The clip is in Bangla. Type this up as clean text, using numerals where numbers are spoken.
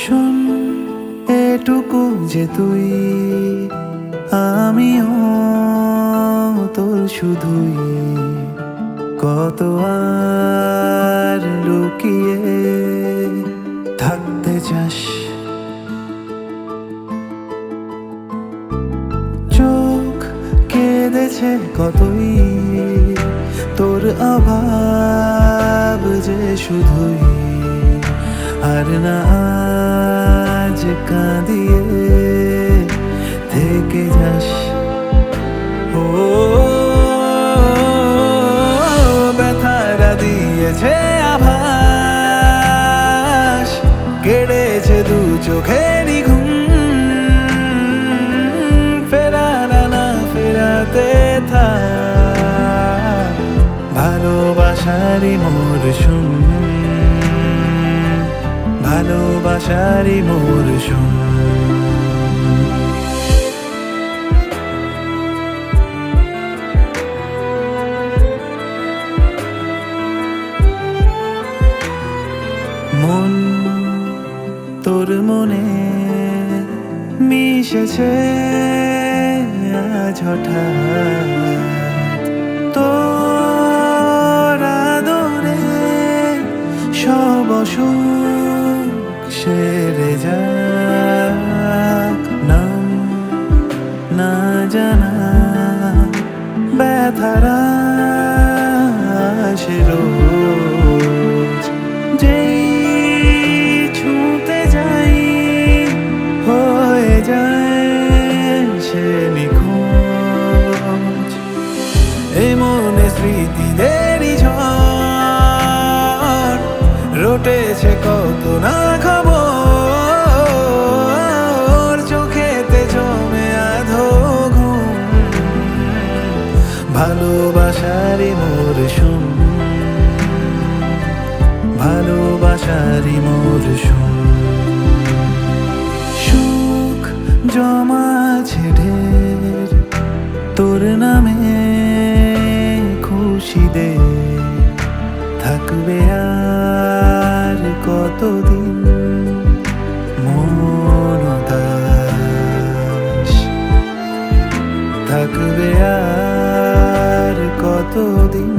শোন এটুকু যে তুই আমিও তোর শুধুই, কত আর লুকিয়ে থাকতে চাস। চোখ কেঁদেছে কতই, তোর অভাব যে শুধুই, আর না আজ কাঁদিয়ে থেকে যাস। ও ব্যথারা দিয়েছে আভাস, কেড়েছে দু চোখেরই ঘুম, ফেরানা না ফেরাতে থাক ভালোবাসারই মরশুম, ভালোবাসারই মরশুম। মন তোর মনে মিশেছে আজ হঠাৎ, তোর আদরে সব অসুখ সেরে যাক। নাম না জানা ব্যথারা আসে রোজ, যেই ছুঁতে যাই হয়ে যায় সে নিখোঁজ। এই মনে স্মৃতিদেরই ঝড় রটেছে কত না খবর, চোখেতে জমে আধো ঘুম, ভালোবাসারই মরশুম, ভালোবাসারই মরশুম। সুখ জমাছে ঢের তোর নামে, খুশি দে থাকবে আর কতদিন মনদাস, থাকবে আর কতদিন।